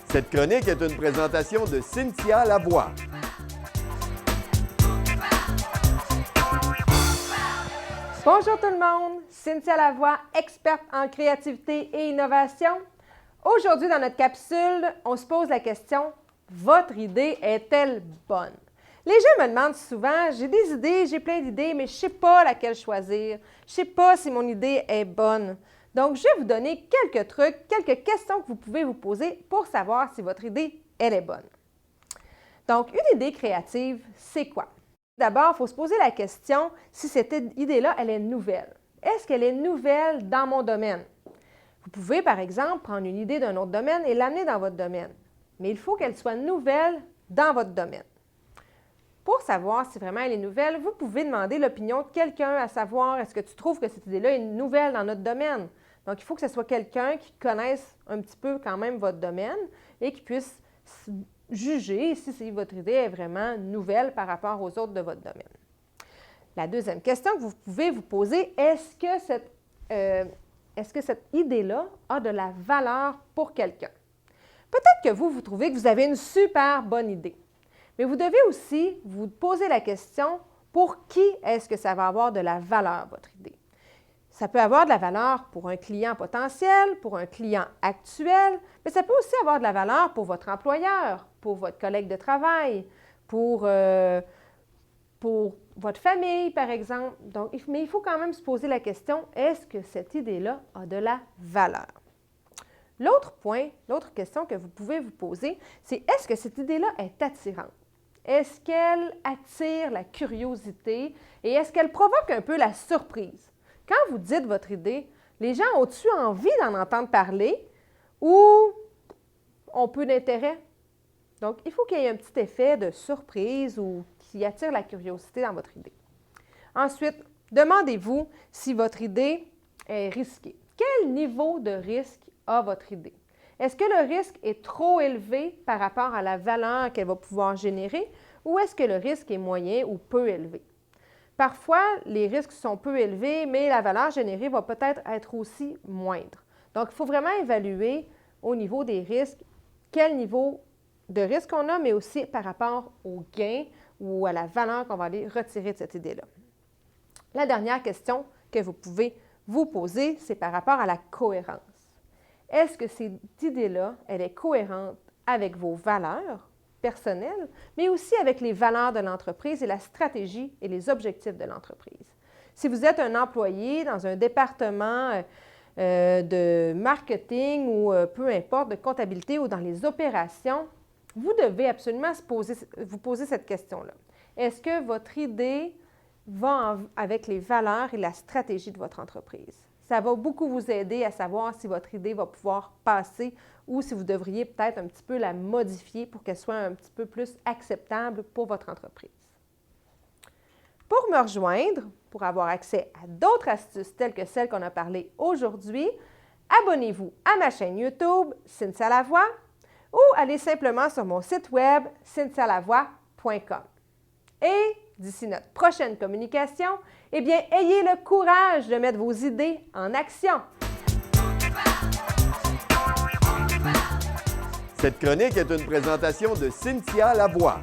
Cette chronique est une présentation de Cynthia Lavoie. Bonjour tout le monde, Cynthia Lavoie, experte en créativité et innovation. Aujourd'hui, dans notre capsule, on se pose la question « Votre idée est-elle bonne? » Les gens me demandent souvent « J'ai des idées, j'ai plein d'idées, mais je ne sais pas laquelle choisir. Je ne sais pas si mon idée est bonne. » Donc, je vais vous donner quelques trucs, quelques questions que vous pouvez vous poser pour savoir si votre idée, elle est bonne. Donc, une idée créative, c'est quoi? D'abord, il faut se poser la question si cette idée-là, elle est nouvelle. Est-ce qu'elle est nouvelle dans mon domaine? Vous pouvez, par exemple, prendre une idée d'un autre domaine et l'amener dans votre domaine. Mais il faut qu'elle soit nouvelle dans votre domaine. Pour savoir si vraiment elle est nouvelle, vous pouvez demander l'opinion de quelqu'un à savoir est-ce que tu trouves que cette idée-là est nouvelle dans notre domaine? Donc, il faut que ce soit quelqu'un qui connaisse un petit peu quand même votre domaine et qui puisse juger si votre idée est vraiment nouvelle par rapport aux autres de votre domaine. La deuxième question que vous pouvez vous poser, est-ce que cette idée-là a de la valeur pour quelqu'un? Peut-être que vous trouvez que vous avez une super bonne idée, mais vous devez aussi vous poser la question, pour qui est-ce que ça va avoir de la valeur, votre idée? Ça peut avoir de la valeur pour un client potentiel, pour un client actuel, mais ça peut aussi avoir de la valeur pour votre employeur, pour votre collègue de travail, pour votre famille, par exemple. Donc, mais il faut quand même se poser la question, est-ce que cette idée-là a de la valeur? L'autre point, l'autre question que vous pouvez vous poser, c'est est-ce que cette idée-là est attirante? Est-ce qu'elle attire la curiosité et est-ce qu'elle provoque un peu la surprise? Quand vous dites votre idée, les gens ont-ils envie d'en entendre parler ou ont peu d'intérêt? Donc, il faut qu'il y ait un petit effet de surprise ou qui attire la curiosité dans votre idée. Ensuite, demandez-vous si votre idée est risquée. Quel niveau de risque a votre idée? Est-ce que le risque est trop élevé par rapport à la valeur qu'elle va pouvoir générer ou est-ce que le risque est moyen ou peu élevé? Parfois, les risques sont peu élevés, mais la valeur générée va peut-être être aussi moindre. Donc, il faut vraiment évaluer au niveau des risques quel niveau de risque on a, mais aussi par rapport au gain ou à la valeur qu'on va aller retirer de cette idée-là. La dernière question que vous pouvez vous poser, c'est par rapport à la cohérence. Est-ce que cette idée-là, elle est cohérente avec vos valeurs personnelles, mais aussi avec les valeurs de l'entreprise et la stratégie et les objectifs de l'entreprise? Si vous êtes un employé dans un département de marketing ou peu importe, de comptabilité ou dans les opérations, vous devez absolument vous poser cette question-là. Est-ce que votre idée va avec les valeurs et la stratégie de votre entreprise? Ça va beaucoup vous aider à savoir si votre idée va pouvoir passer ou si vous devriez peut-être un petit peu la modifier pour qu'elle soit un petit peu plus acceptable pour votre entreprise. Pour me rejoindre, pour avoir accès à d'autres astuces telles que celles qu'on a parlé aujourd'hui, abonnez-vous à ma chaîne YouTube Cynthia Lavoie ou allez simplement sur mon site web cynthialavoie.com. Et d'ici notre prochaine communication, eh bien, ayez le courage de mettre vos idées en action. Cette chronique est une présentation de Cynthia Lavoie.